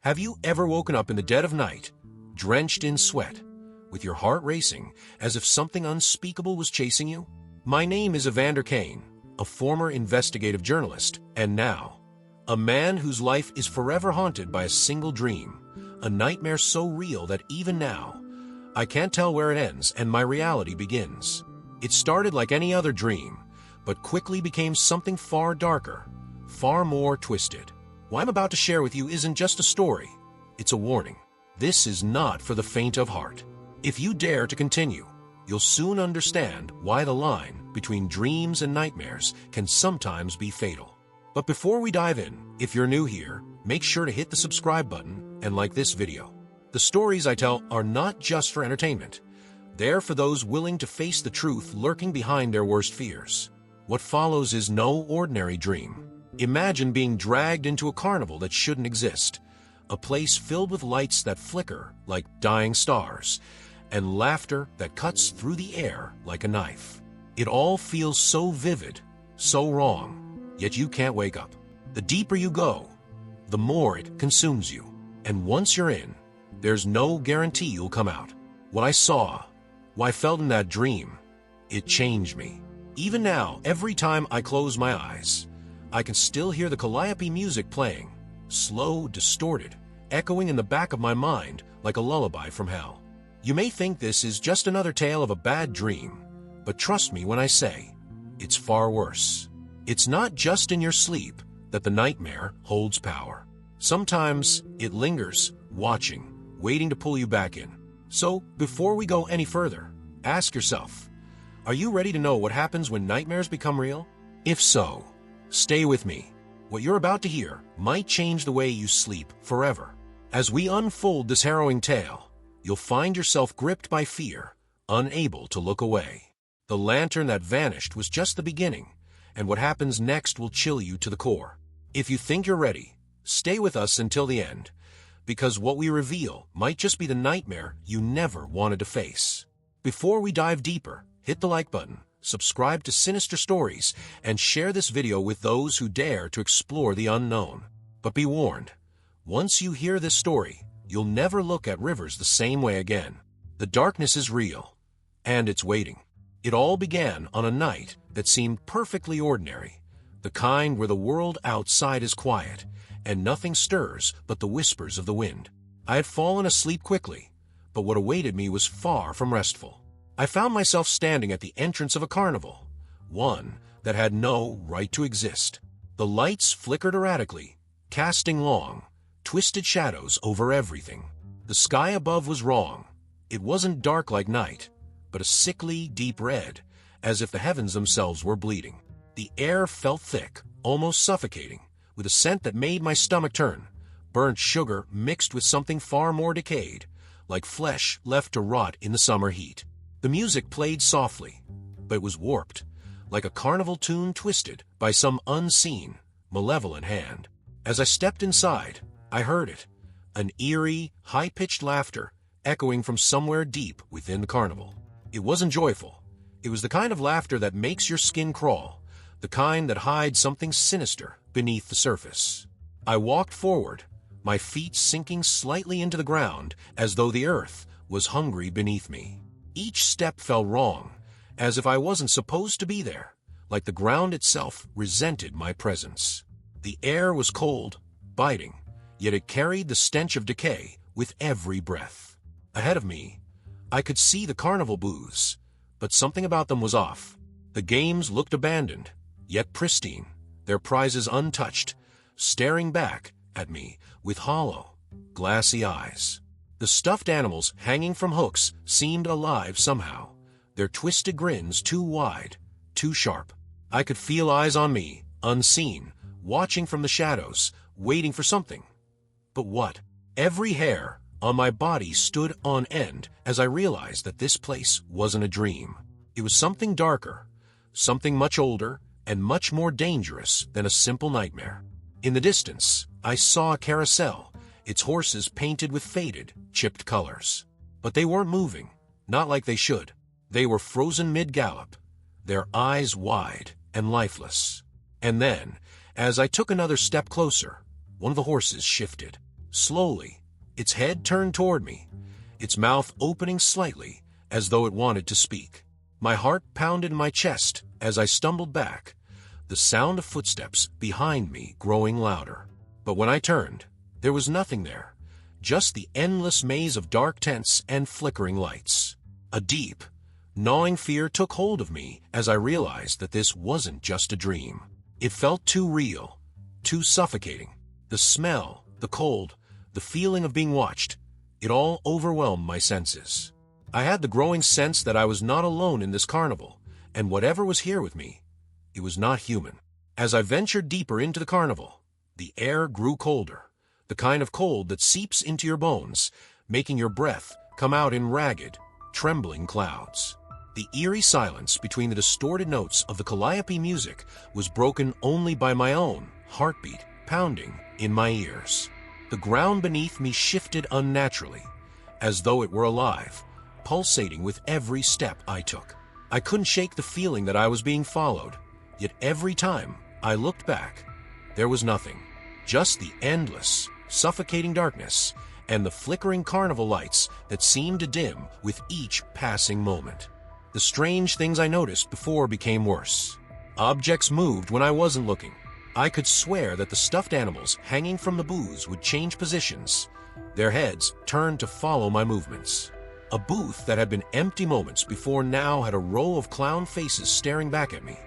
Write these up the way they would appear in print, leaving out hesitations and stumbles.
Have you ever woken up in the dead of night, drenched in sweat, with your heart racing as if something unspeakable was chasing you? My name is Evander Kane, a former investigative journalist, and now, a man whose life is forever haunted by a single dream, a nightmare so real that even now, I can't tell where it ends and my reality begins. It started like any other dream, but quickly became something far darker, far more twisted. What I'm about to share with you isn't just a story, it's a warning. This is not for the faint of heart. If you dare to continue, you'll soon understand why the line between dreams and nightmares can sometimes be fatal. But before we dive in, if you're new here, make sure to hit the subscribe button and like this video. The stories I tell are not just for entertainment. They're for those willing to face the truth lurking behind their worst fears. What follows is no ordinary dream. Imagine being dragged into a carnival that shouldn't exist, a place filled with lights that flicker like dying stars, and laughter that cuts through the air like a knife. It all feels so vivid, so wrong, yet you can't wake up. The deeper you go, the more it consumes you. And once you're in, there's no guarantee you'll come out. What I saw, what I felt in that dream, it changed me. Even now, every time I close my eyes, I can still hear the calliope music playing, slow, distorted, echoing in the back of my mind like a lullaby from hell. You may think this is just another tale of a bad dream, but trust me when I say, it's far worse. It's not just in your sleep that the nightmare holds power. Sometimes it lingers, watching, waiting to pull you back in. So, before we go any further, ask yourself, are you ready to know what happens when nightmares become real? If so, stay with me. What you're about to hear might change the way you sleep forever. As we unfold this harrowing tale, you'll find yourself gripped by fear, unable to look away. The lantern that vanished was just the beginning, and what happens next will chill you to the core. If you think you're ready, stay with us until the end, because what we reveal might just be the nightmare you never wanted to face. Before we dive deeper, hit the like button, subscribe to Sinister Stories, and share this video with those who dare to explore the unknown. But be warned, once you hear this story, you'll never look at rivers the same way again. The darkness is real, and it's waiting. It all began on a night that seemed perfectly ordinary, the kind where the world outside is quiet, and nothing stirs but the whispers of the wind. I had fallen asleep quickly, but what awaited me was far from restful. I found myself standing at the entrance of a carnival, one that had no right to exist. The lights flickered erratically, casting long, twisted shadows over everything. The sky above was wrong. It wasn't dark like night, but a sickly, deep red, as if the heavens themselves were bleeding. The air felt thick, almost suffocating, with a scent that made my stomach turn, burnt sugar mixed with something far more decayed, like flesh left to rot in the summer heat. The music played softly, but it was warped, like a carnival tune twisted by some unseen, malevolent hand. As I stepped inside, I heard it, an eerie, high-pitched laughter echoing from somewhere deep within the carnival. It wasn't joyful. It was the kind of laughter that makes your skin crawl, the kind that hides something sinister beneath the surface. I walked forward, my feet sinking slightly into the ground as though the earth was hungry beneath me. Each step felt wrong, as if I wasn't supposed to be there, like the ground itself resented my presence. The air was cold, biting, yet it carried the stench of decay with every breath. Ahead of me, I could see the carnival booths, but something about them was off. The games looked abandoned, yet pristine, their prizes untouched, staring back at me with hollow, glassy eyes. The stuffed animals hanging from hooks seemed alive somehow, their twisted grins too wide, too sharp. I could feel eyes on me, unseen, watching from the shadows, waiting for something. But what? Every hair on my body stood on end as I realized that this place wasn't a dream. It was something darker, something much older, and much more dangerous than a simple nightmare. In the distance, I saw a carousel, its horses painted with faded, chipped colors. But they weren't moving, not like they should. They were frozen mid-gallop, their eyes wide and lifeless. And then, as I took another step closer, one of the horses shifted. Slowly, its head turned toward me, its mouth opening slightly as though it wanted to speak. My heart pounded in my chest as I stumbled back, the sound of footsteps behind me growing louder. But when I turned, there was nothing there, just the endless maze of dark tents and flickering lights. A deep, gnawing fear took hold of me as I realized that this wasn't just a dream. It felt too real, too suffocating. The smell, the cold, the feeling of being watched, it all overwhelmed my senses. I had the growing sense that I was not alone in this carnival, and whatever was here with me, it was not human. As I ventured deeper into the carnival, the air grew colder, the kind of cold that seeps into your bones, making your breath come out in ragged, trembling clouds. The eerie silence between the distorted notes of the calliope music was broken only by my own heartbeat pounding in my ears. The ground beneath me shifted unnaturally, as though it were alive, pulsating with every step I took. I couldn't shake the feeling that I was being followed, yet every time I looked back, there was nothing. Just the endless, suffocating darkness and the flickering carnival lights that seemed to dim with each passing moment. The strange things I noticed before became worse. Objects moved when I wasn't looking. I could swear that the stuffed animals hanging from the booths would change positions, their heads turned to follow my movements. A booth that had been empty moments before now had a row of clown faces staring back at me,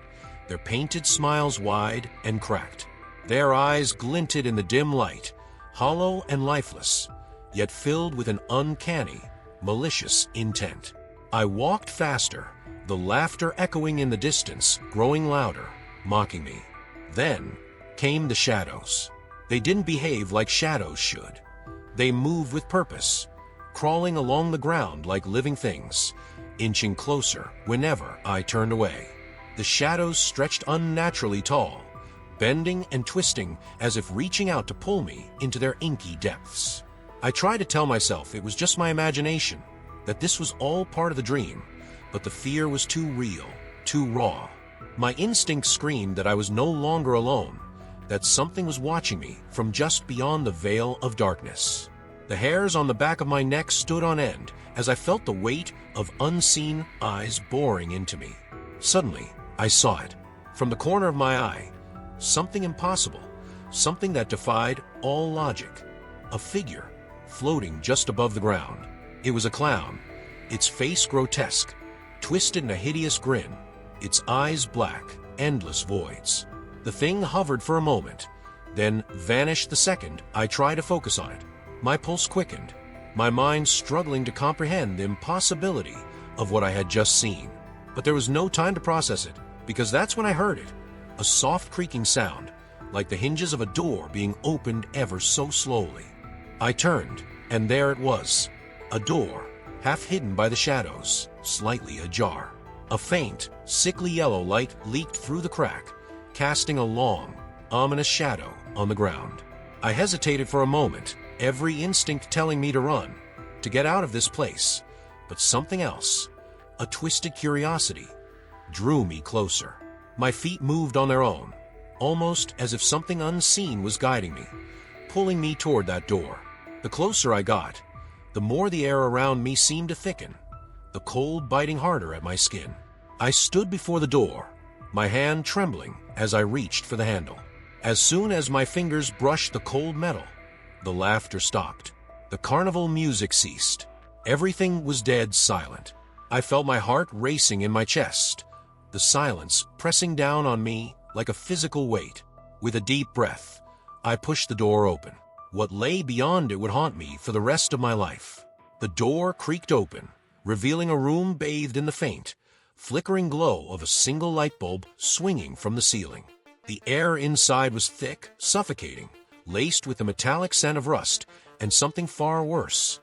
their painted smiles wide and cracked. Their eyes glinted in the dim light, hollow and lifeless, yet filled with an uncanny, malicious intent. I walked faster, the laughter echoing in the distance, growing louder, mocking me. Then came the shadows. They didn't behave like shadows should. They moved with purpose, crawling along the ground like living things, inching closer whenever I turned away. The shadows stretched unnaturally tall, bending and twisting as if reaching out to pull me into their inky depths. I tried to tell myself it was just my imagination, that this was all part of the dream, but the fear was too real, too raw. My instinct screamed that I was no longer alone, that something was watching me from just beyond the veil of darkness. The hairs on the back of my neck stood on end as I felt the weight of unseen eyes boring into me. Suddenly, I saw it. From the corner of my eye, something impossible, something that defied all logic. A figure, floating just above the ground. It was a clown, its face grotesque, twisted in a hideous grin, its eyes black, endless voids. The thing hovered for a moment, then vanished the second I tried to focus on it. My pulse quickened, my mind struggling to comprehend the impossibility of what I had just seen. But there was no time to process it, because that's when I heard it, a soft creaking sound, like the hinges of a door being opened ever so slowly. I turned, and there it was, a door, half hidden by the shadows, slightly ajar. A faint, sickly yellow light leaked through the crack, casting a long, ominous shadow on the ground. I hesitated for a moment, every instinct telling me to run, to get out of this place, but something else, a twisted curiosity, drew me closer. My feet moved on their own, almost as if something unseen was guiding me, pulling me toward that door. The closer I got, the more the air around me seemed to thicken, the cold biting harder at my skin. I stood before the door, my hand trembling as I reached for the handle. As soon as my fingers brushed the cold metal, the laughter stopped. The carnival music ceased. Everything was dead silent. I felt my heart racing in my chest, the silence pressing down on me like a physical weight. With a deep breath, I pushed the door open. What lay beyond it would haunt me for the rest of my life. The door creaked open, revealing a room bathed in the faint, flickering glow of a single light bulb swinging from the ceiling. The air inside was thick, suffocating, laced with the metallic scent of rust and something far worse,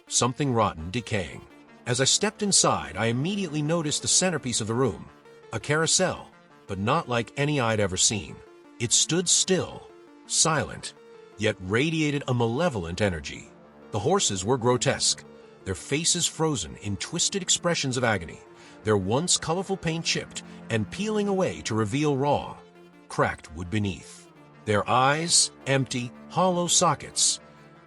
something rotten decaying. As I stepped inside, I immediately noticed the centerpiece of the room, a carousel, but not like any I'd ever seen. It stood still, silent, yet radiated a malevolent energy. The horses were grotesque, their faces frozen in twisted expressions of agony, their once colorful paint chipped and peeling away to reveal raw, cracked wood beneath. Their eyes, empty, hollow sockets,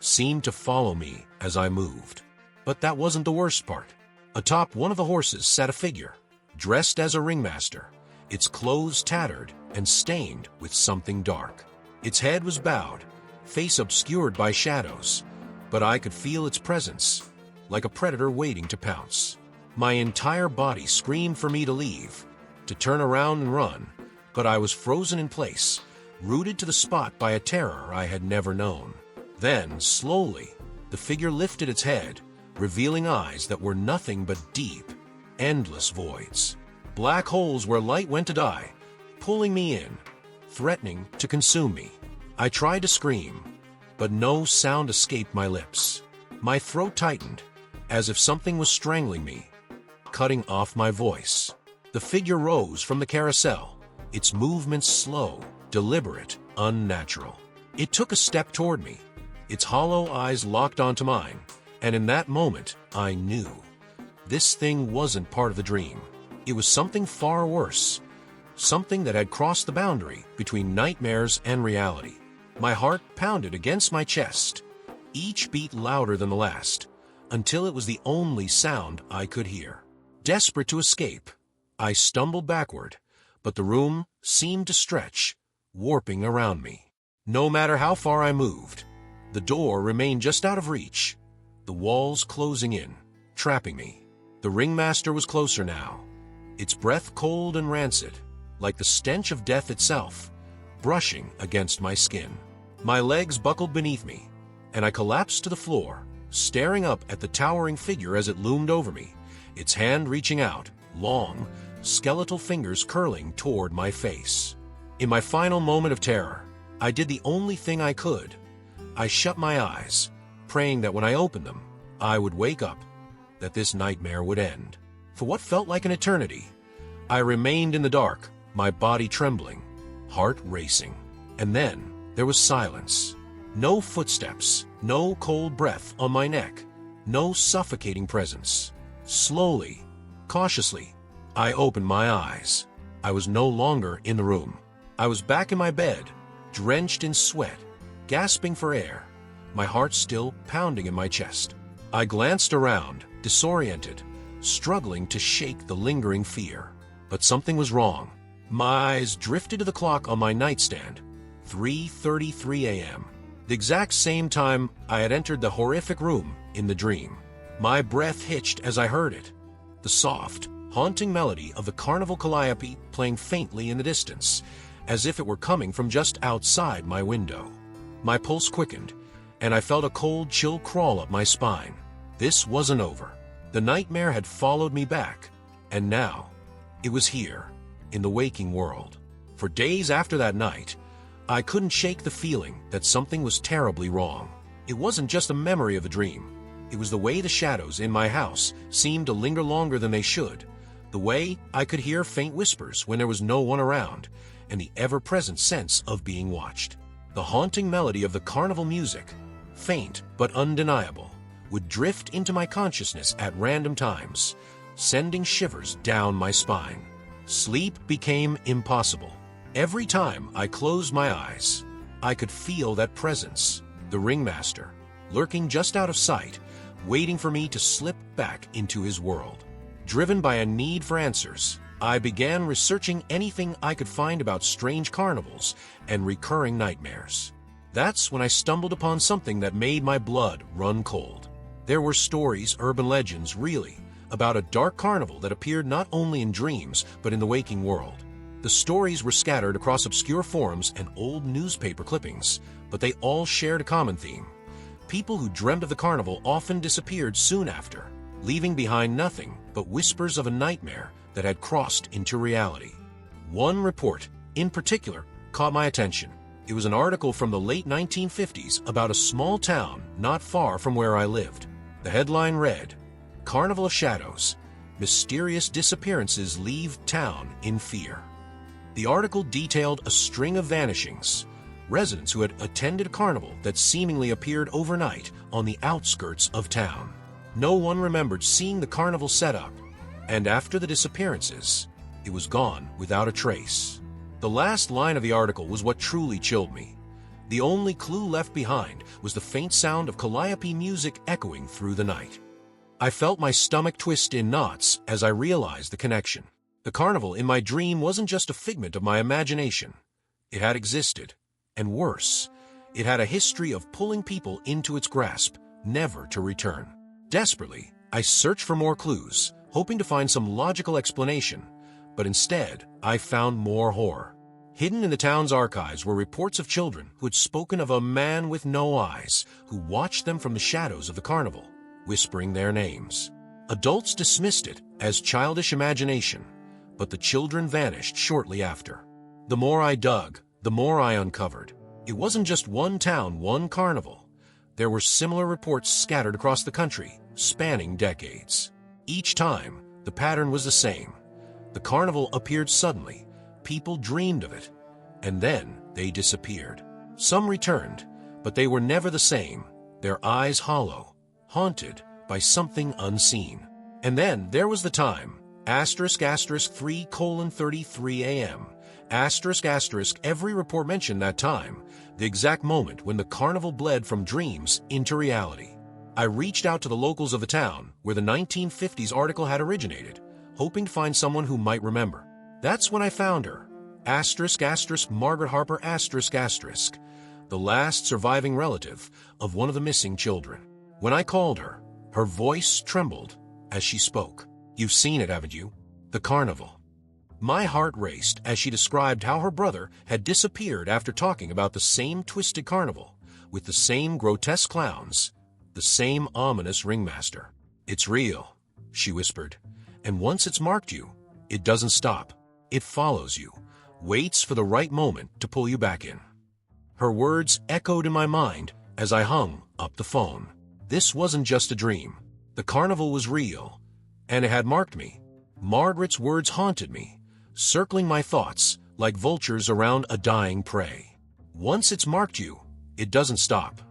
seemed to follow me as I moved. But that wasn't the worst part. Atop one of the horses sat a figure, dressed as a ringmaster, its clothes tattered and stained with something dark. Its head was bowed, face obscured by shadows, but I could feel its presence, like a predator waiting to pounce. My entire body screamed for me to leave, to turn around and run, but I was frozen in place, rooted to the spot by a terror I had never known. Then, slowly, the figure lifted its head, revealing eyes that were nothing but deep, endless voids. Black holes where light went to die, pulling me in, threatening to consume me. I tried to scream, but no sound escaped my lips. My throat tightened, as if something was strangling me, cutting off my voice. The figure rose from the carousel, its movements slow, deliberate, unnatural. It took a step toward me, its hollow eyes locked onto mine, and in that moment, I knew. This thing wasn't part of the dream. It was something far worse, something that had crossed the boundary between nightmares and reality. My heart pounded against my chest, each beat louder than the last, until it was the only sound I could hear. Desperate to escape, I stumbled backward, but the room seemed to stretch, warping around me. No matter how far I moved, the door remained just out of reach, the walls closing in, trapping me. The ringmaster was closer now, its breath cold and rancid, like the stench of death itself, brushing against my skin. My legs buckled beneath me, and I collapsed to the floor, staring up at the towering figure as it loomed over me, its hand reaching out, long, skeletal fingers curling toward my face. In my final moment of terror, I did the only thing I could. I shut my eyes, praying that when I opened them, I would wake up, that this nightmare would end. For what felt like an eternity, I remained in the dark, my body trembling, heart racing. And then there was silence. No footsteps, no cold breath on my neck, no suffocating presence. Slowly, cautiously, I opened my eyes. I was no longer in the room. I was back in my bed, drenched in sweat, gasping for air, my heart still pounding in my chest. I glanced around, disoriented, struggling to shake the lingering fear. But something was wrong. My eyes drifted to the clock on my nightstand, 3:33 a.m., the exact same time I had entered the horrific room in the dream. My breath hitched as I heard it, the soft, haunting melody of the Carnival Calliope playing faintly in the distance, as if it were coming from just outside my window. My pulse quickened, and I felt a cold chill crawl up my spine. This wasn't over. The nightmare had followed me back, and now it was here, in the waking world. For days after that night, I couldn't shake the feeling that something was terribly wrong. It wasn't just a memory of a dream. It was the way the shadows in my house seemed to linger longer than they should, the way I could hear faint whispers when there was no one around, and the ever-present sense of being watched. The haunting melody of the carnival music, faint but undeniable, would drift into my consciousness at random times, sending shivers down my spine. Sleep became impossible. Every time I closed my eyes, I could feel that presence, the ringmaster, lurking just out of sight, waiting for me to slip back into his world. Driven by a need for answers, I began researching anything I could find about strange carnivals and recurring nightmares. That's when I stumbled upon something that made my blood run cold. There were stories, urban legends, really, about a dark carnival that appeared not only in dreams but in the waking world. The stories were scattered across obscure forums and old newspaper clippings, but they all shared a common theme. People who dreamt of the carnival often disappeared soon after, leaving behind nothing but whispers of a nightmare that had crossed into reality. One report, in particular, caught my attention. It was an article from the late 1950s about a small town not far from where I lived. The headline read, "Carnival of Shadows, Mysterious Disappearances Leave Town in Fear." The article detailed a string of vanishings, residents who had attended a carnival that seemingly appeared overnight on the outskirts of town. No one remembered seeing the carnival set up, and after the disappearances, it was gone without a trace. The last line of the article was what truly chilled me. The only clue left behind was the faint sound of calliope music echoing through the night. I felt my stomach twist in knots as I realized the connection. The carnival in my dream wasn't just a figment of my imagination. It had existed, and worse, it had a history of pulling people into its grasp, never to return. Desperately, I searched for more clues, hoping to find some logical explanation, but instead, I found more horror. Hidden in the town's archives were reports of children who had spoken of a man with no eyes who watched them from the shadows of the carnival, whispering their names. Adults dismissed it as childish imagination, but the children vanished shortly after. The more I dug, the more I uncovered. It wasn't just one town, one carnival. There were similar reports scattered across the country, spanning decades. Each time, the pattern was the same. The carnival appeared suddenly, people dreamed of it, and then they disappeared. Some returned, but they were never the same, their eyes hollow, haunted by something unseen. And then there was the time, **3:33 a.m. Every report mentioned that time, the exact moment when the carnival bled from dreams into reality. I reached out to the locals of the town where the 1950s article had originated, hoping to find someone who might remember. That's when I found her, Margaret Harper, the last surviving relative of one of the missing children. When I called her, her voice trembled as she spoke. "You've seen it, haven't you? The carnival." My heart raced as she described how her brother had disappeared after talking about the same twisted carnival, with the same grotesque clowns, the same ominous ringmaster. "It's real," she whispered, "and once it's marked you, it doesn't stop. It follows you, waits for the right moment to pull you back in." Her words echoed in my mind as I hung up the phone. This wasn't just a dream. The carnival was real, and it had marked me. Margaret's words haunted me, circling my thoughts like vultures around a dying prey. Once it's marked you, it doesn't stop.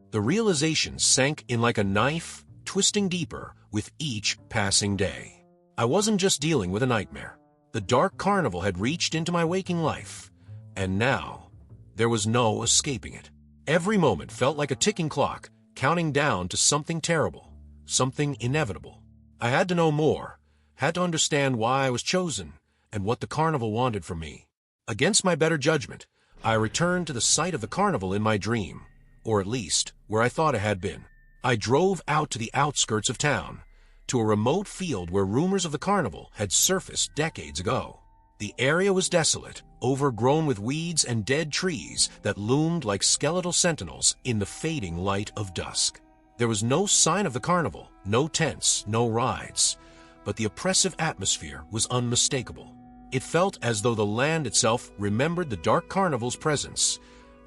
The realization sank in like a knife, twisting deeper with each passing day. I wasn't just dealing with a nightmare. The Dark Carnival had reached into my waking life, and now there was no escaping it. Every moment felt like a ticking clock, counting down to something terrible, something inevitable. I had to know more, had to understand why I was chosen, and what the carnival wanted from me. Against my better judgment, I returned to the site of the carnival in my dream, or at least where I thought it had been. I drove out to the outskirts of town, to a remote field where rumors of the carnival had surfaced decades ago. The area was desolate, overgrown with weeds and dead trees that loomed like skeletal sentinels in the fading light of dusk. There was no sign of the carnival, no tents, no rides, but the oppressive atmosphere was unmistakable. It felt as though the land itself remembered the Dark Carnival's presence,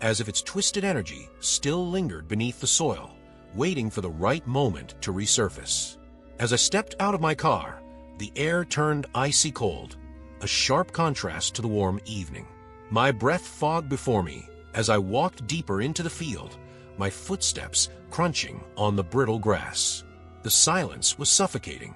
as if its twisted energy still lingered beneath the soil, waiting for the right moment to resurface. As I stepped out of my car, the air turned icy cold, a sharp contrast to the warm evening. My breath fogged before me as I walked deeper into the field, my footsteps crunching on the brittle grass. The silence was suffocating,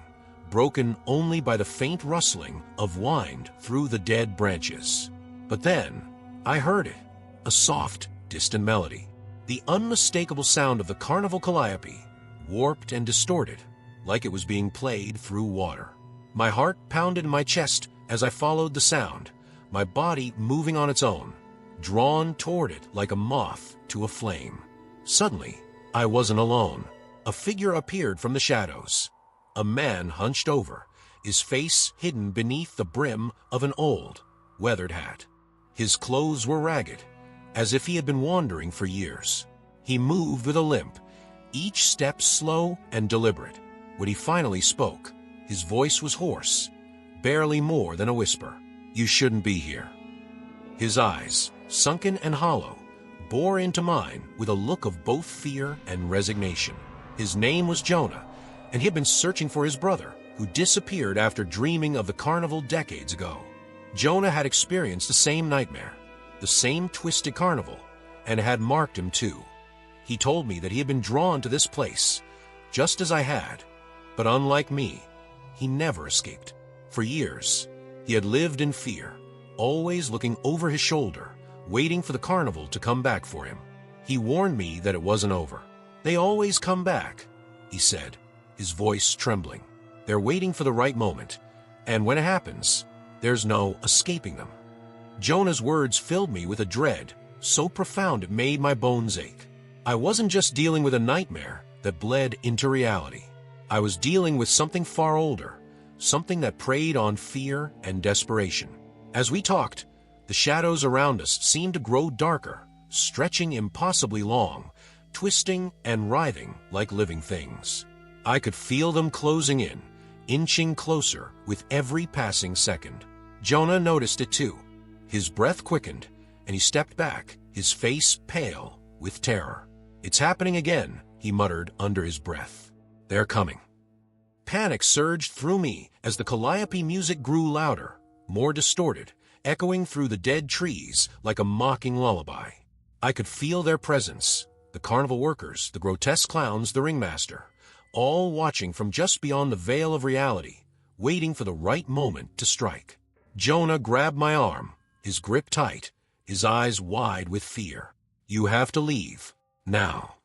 broken only by the faint rustling of wind through the dead branches. But then, I heard it, a soft, distant melody. The unmistakable sound of the carnival calliope, warped and distorted, like it was being played through water. My heart pounded in my chest as I followed the sound, my body moving on its own, drawn toward it like a moth to a flame. Suddenly, I wasn't alone. A figure appeared from the shadows. A man hunched over, his face hidden beneath the brim of an old, weathered hat. His clothes were ragged, as if he had been wandering for years. He moved with a limp, each step slow and deliberate. When he finally spoke, his voice was hoarse, barely more than a whisper. "You shouldn't be here." His eyes, sunken and hollow, bore into mine with a look of both fear and resignation. His name was Jonah, and he had been searching for his brother, who disappeared after dreaming of the carnival decades ago. Jonah had experienced the same nightmare, the same twisted carnival, and it had marked him too. He told me that he had been drawn to this place, just as I had, but unlike me, he never escaped. For years, he had lived in fear, always looking over his shoulder, waiting for the carnival to come back for him. He warned me that it wasn't over. "They always come back," he said, his voice trembling. "They're waiting for the right moment, and when it happens, there's no escaping them." Jonah's words filled me with a dread so profound it made my bones ache. I wasn't just dealing with a nightmare that bled into reality. I was dealing with something far older, something that preyed on fear and desperation. As we talked, the shadows around us seemed to grow darker, stretching impossibly long, twisting and writhing like living things. I could feel them closing in, inching closer with every passing second. Jonah noticed it too. His breath quickened, and he stepped back, his face pale with terror. "It's happening again," he muttered under his breath. "They're coming." Panic surged through me as the calliope music grew louder, more distorted, echoing through the dead trees like a mocking lullaby. I could feel their presence, the carnival workers, the grotesque clowns, the ringmaster, all watching from just beyond the veil of reality, waiting for the right moment to strike. Jonah grabbed my arm, his grip tight, his eyes wide with fear. "You have to leave, now."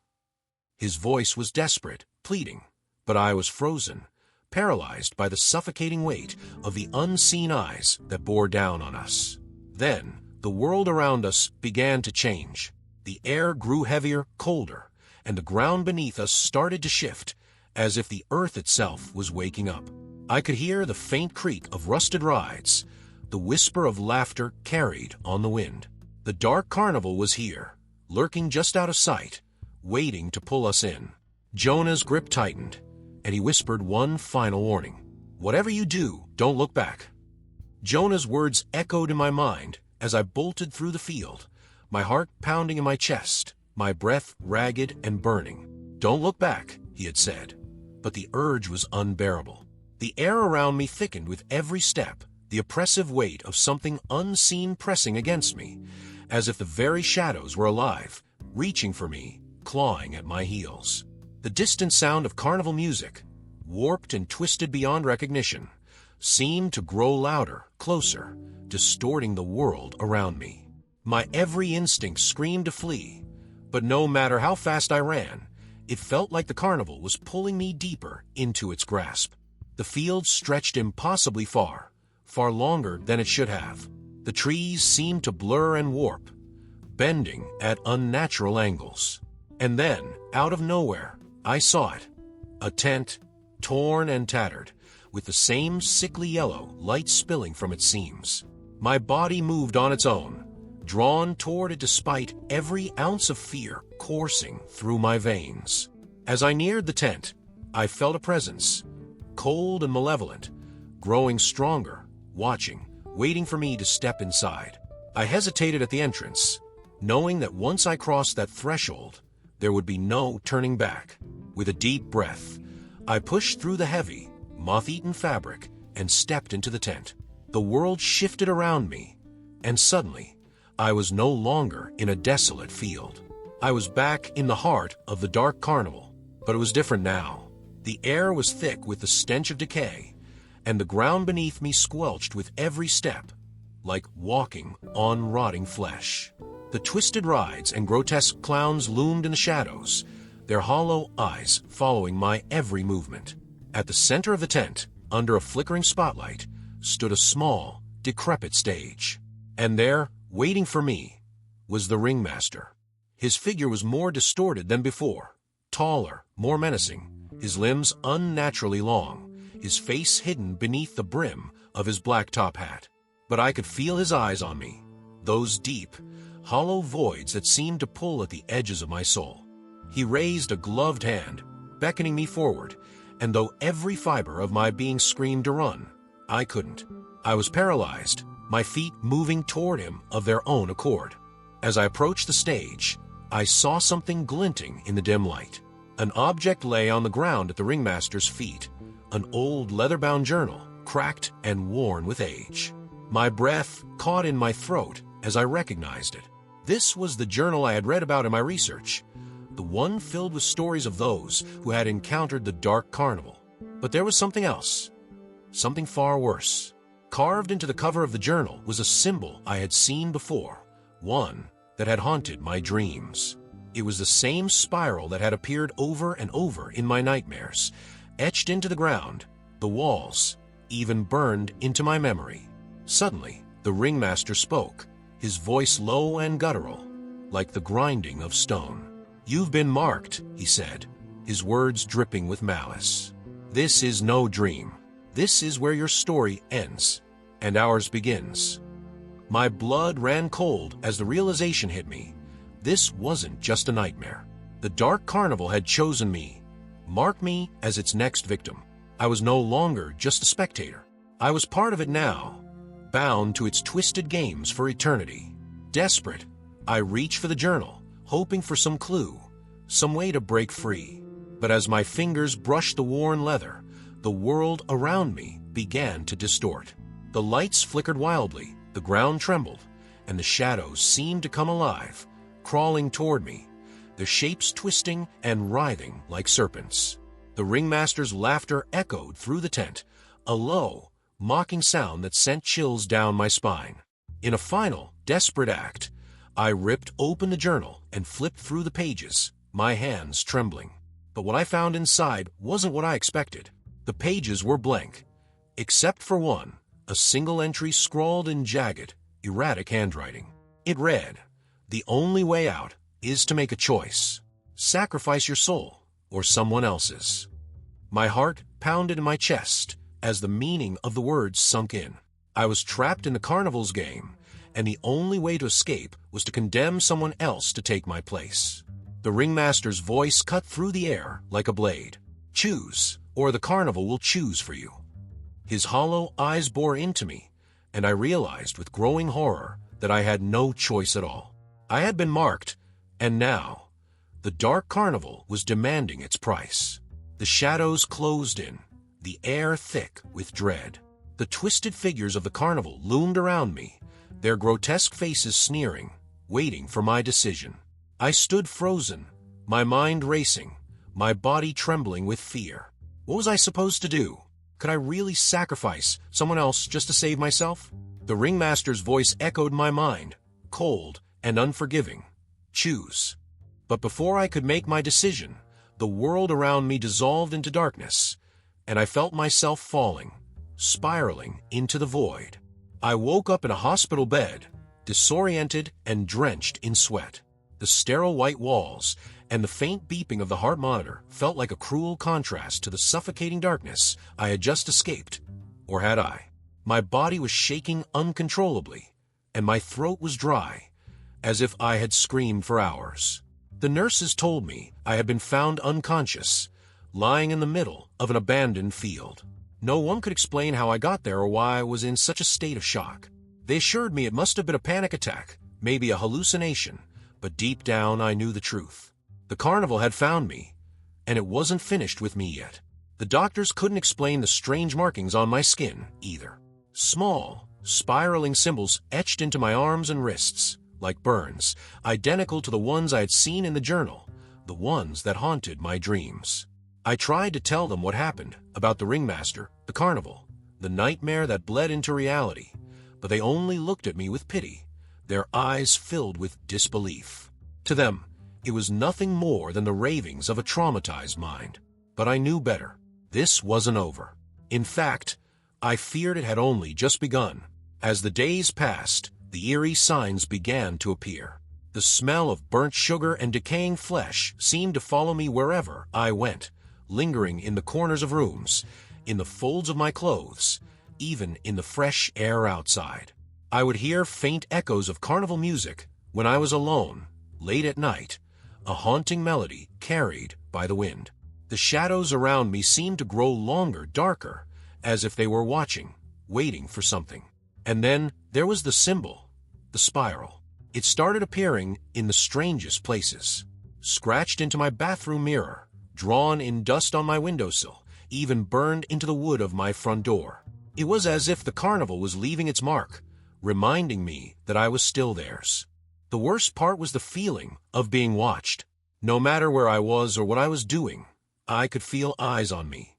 His voice was desperate, pleading, but I was frozen, paralyzed by the suffocating weight of the unseen eyes that bore down on us. Then, the world around us began to change. The air grew heavier, colder, and the ground beneath us started to shift, as if the earth itself was waking up. I could hear the faint creak of rusted rides, the whisper of laughter carried on the wind. The Dark Carnival was here, lurking just out of sight, waiting to pull us in. Jonah's grip tightened, and he whispered one final warning. "Whatever you do, don't look back." Jonah's words echoed in my mind as I bolted through the field, my heart pounding in my chest, my breath ragged and burning. "Don't look back," he had said, but the urge was unbearable. The air around me thickened with every step, the oppressive weight of something unseen pressing against me, as if the very shadows were alive, reaching for me, clawing at my heels. The distant sound of carnival music, warped and twisted beyond recognition, seemed to grow louder, closer, distorting the world around me. My every instinct screamed to flee, but no matter how fast I ran, it felt like the carnival was pulling me deeper into its grasp. The field stretched impossibly far, far longer than it should have. The trees seemed to blur and warp, bending at unnatural angles. And then, out of nowhere, I saw it. A tent, torn and tattered, with the same sickly yellow light spilling from its seams. My body moved on its own, drawn toward it despite every ounce of fear coursing through my veins. As I neared the tent, I felt a presence, cold and malevolent, growing stronger, watching, waiting for me to step inside. I hesitated at the entrance, knowing that once I crossed that threshold, there would be no turning back. With a deep breath, I pushed through the heavy, moth-eaten fabric and stepped into the tent. The world shifted around me, and suddenly, I was no longer in a desolate field. I was back in the heart of the Dark Carnival, but it was different now. The air was thick with the stench of decay, and the ground beneath me squelched with every step, like walking on rotting flesh. The twisted rides and grotesque clowns loomed in the shadows, their hollow eyes following my every movement. At the center of the tent, under a flickering spotlight, stood a small, decrepit stage. And there, waiting for me, was the ringmaster. His figure was more distorted than before, taller, more menacing, his limbs unnaturally long, his face hidden beneath the brim of his black top hat. But I could feel his eyes on me, those deep, hollow voids that seemed to pull at the edges of my soul. He raised a gloved hand, beckoning me forward, and though every fiber of my being screamed to run, I couldn't. I was paralyzed, my feet moving toward him of their own accord. As I approached the stage, I saw something glinting in the dim light. An object lay on the ground at the ringmaster's feet, an old leather-bound journal, cracked and worn with age. My breath caught in my throat as I recognized it. This was the journal I had read about in my research, the one filled with stories of those who had encountered the Dark Carnival. But there was something else, something far worse. Carved into the cover of the journal was a symbol I had seen before, one that had haunted my dreams. It was the same spiral that had appeared over and over in my nightmares, etched into the ground, the walls, even burned into my memory. Suddenly, the ringmaster spoke, his voice low and guttural, like the grinding of stone. "You've been marked," he said, his words dripping with malice. "This is no dream. This is where your story ends, and ours begins." My blood ran cold as the realization hit me. This wasn't just a nightmare. The Dark Carnival had chosen me, marked me as its next victim. I was no longer just a spectator. I was part of it now, bound to its twisted games for eternity. Desperate, I reached for the journal, hoping for some clue, some way to break free. But as my fingers brushed the worn leather, the world around me began to distort. The lights flickered wildly, the ground trembled, and the shadows seemed to come alive, crawling toward me, their shapes twisting and writhing like serpents. The ringmaster's laughter echoed through the tent, a low, mocking sound that sent chills down my spine. In a final, desperate act, I ripped open the journal and flipped through the pages, my hands trembling. But what I found inside wasn't what I expected. The pages were blank, except for one, a single entry scrawled in jagged, erratic handwriting. It read, "The only way out is to make a choice. Sacrifice your soul or someone else's." My heart pounded in my chest as the meaning of the words sunk in. I was trapped in the carnival's game, and the only way to escape was to condemn someone else to take my place. The ringmaster's voice cut through the air like a blade. "Choose, or the carnival will choose for you." His hollow eyes bore into me, and I realized with growing horror that I had no choice at all. I had been marked, and now, the Dark Carnival was demanding its price. The shadows closed in, the air thick with dread. The twisted figures of the carnival loomed around me, their grotesque faces sneering, waiting for my decision. I stood frozen, my mind racing, my body trembling with fear. What was I supposed to do? Could I really sacrifice someone else just to save myself? The ringmaster's voice echoed my mind, cold and unforgiving. "Choose." But before I could make my decision, the world around me dissolved into darkness, and I felt myself falling, spiraling into the void. I woke up in a hospital bed, disoriented and drenched in sweat. The sterile white walls and the faint beeping of the heart monitor felt like a cruel contrast to the suffocating darkness I had just escaped. Or had I? My body was shaking uncontrollably, and my throat was dry, as if I had screamed for hours. The nurses told me I had been found unconscious, lying in the middle of an abandoned field. No one could explain how I got there or why I was in such a state of shock. They assured me it must have been a panic attack, maybe a hallucination, but deep down I knew the truth. The carnival had found me, and it wasn't finished with me yet. The doctors couldn't explain the strange markings on my skin, either. Small, spiraling symbols etched into my arms and wrists, like burns, identical to the ones I had seen in the journal, the ones that haunted my dreams. I tried to tell them what happened, about the ringmaster, the carnival, the nightmare that bled into reality, but they only looked at me with pity, their eyes filled with disbelief. To them, it was nothing more than the ravings of a traumatized mind. But I knew better. This wasn't over. In fact, I feared it had only just begun. As the days passed, the eerie signs began to appear. The smell of burnt sugar and decaying flesh seemed to follow me wherever I went, lingering in the corners of rooms, in the folds of my clothes, even in the fresh air outside. I would hear faint echoes of carnival music when I was alone, late at night, a haunting melody carried by the wind. The shadows around me seemed to grow longer, darker, as if they were watching, waiting for something. And then there was the symbol, the spiral. It started appearing in the strangest places. Scratched into my bathroom mirror, drawn in dust on my windowsill, even burned into the wood of my front door. It was as if the carnival was leaving its mark, reminding me that I was still theirs. The worst part was the feeling of being watched. No matter where I was or what I was doing, I could feel eyes on me,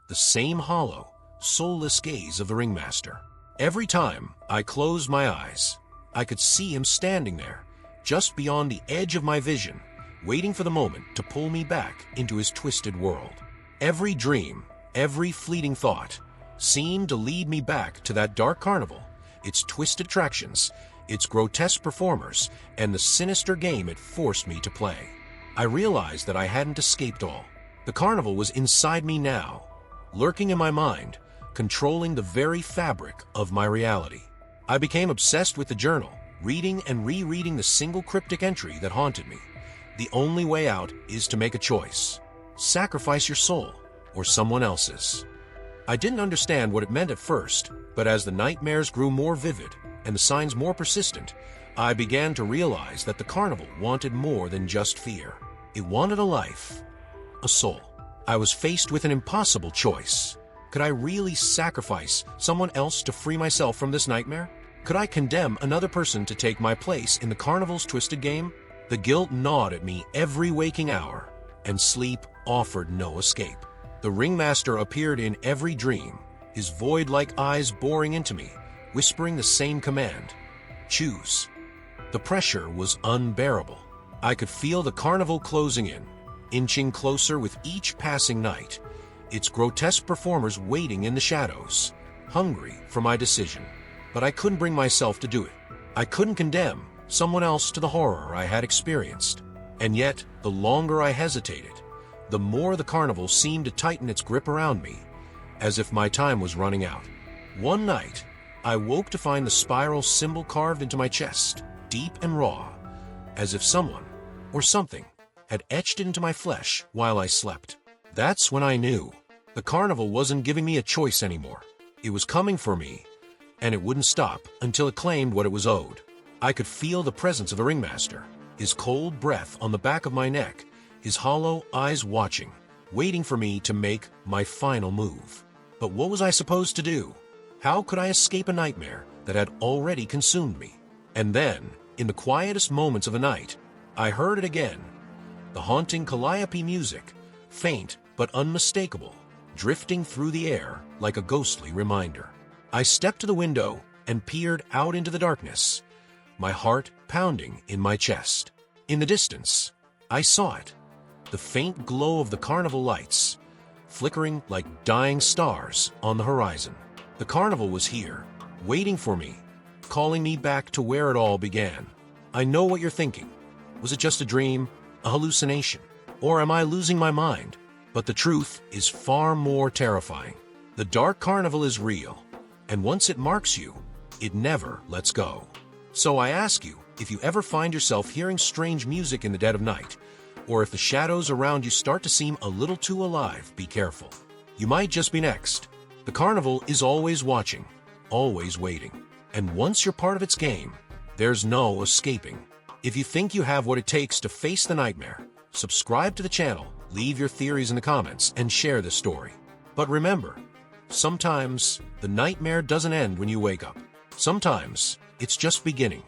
the same hollow, soulless gaze of the ringmaster. Every time I closed my eyes, I could see him standing there, just beyond the edge of my vision, waiting for the moment to pull me back into his twisted world. Every dream, every fleeting thought, seemed to lead me back to that dark carnival, its twisted attractions, its grotesque performers, and the sinister game it forced me to play. I realized that I hadn't escaped all. The carnival was inside me now, lurking in my mind, controlling the very fabric of my reality. I became obsessed with the journal, reading and rereading the single cryptic entry that haunted me. The only way out is to make a choice. Sacrifice your soul, or someone else's. I didn't understand what it meant at first, but as the nightmares grew more vivid and the signs more persistent, I began to realize that the carnival wanted more than just fear. It wanted a life, a soul. I was faced with an impossible choice. Could I really sacrifice someone else to free myself from this nightmare? Could I condemn another person to take my place in the carnival's twisted game? The guilt gnawed at me every waking hour, and sleep offered no escape. The ringmaster appeared in every dream, his void-like eyes boring into me, whispering the same command: choose. The pressure was unbearable. I could feel the carnival closing in, inching closer with each passing night, its grotesque performers waiting in the shadows, hungry for my decision. But I couldn't bring myself to do it. I couldn't condemn someone else to the horror I had experienced. And yet, the longer I hesitated, the more the carnival seemed to tighten its grip around me, as if my time was running out. One night, I woke to find the spiral symbol carved into my chest, deep and raw, as if someone, or something, had etched it into my flesh while I slept. That's when I knew. The carnival wasn't giving me a choice anymore. It was coming for me, and it wouldn't stop until it claimed what it was owed. I could feel the presence of the ringmaster, his cold breath on the back of my neck, his hollow eyes watching, waiting for me to make my final move. But what was I supposed to do? How could I escape a nightmare that had already consumed me? And then, in the quietest moments of the night, I heard it again. The haunting calliope music, faint but unmistakable, drifting through the air like a ghostly reminder. I stepped to the window and peered out into the darkness, my heart pounding in my chest. In the distance, I saw it, the faint glow of the carnival lights, flickering like dying stars on the horizon. The carnival was here, waiting for me, calling me back to where it all began. I know what you're thinking. Was it just a dream, a hallucination, or am I losing my mind? But the truth is far more terrifying. The Dark Carnival is real, and once it marks you, it never lets go. So I ask you, if you ever find yourself hearing strange music in the dead of night, or if the shadows around you start to seem a little too alive, be careful. You might just be next. The carnival is always watching, always waiting. And once you're part of its game, there's no escaping. If you think you have what it takes to face the nightmare, subscribe to the channel, leave your theories in the comments, and share this story. But remember, sometimes the nightmare doesn't end when you wake up. Sometimes it's just beginning.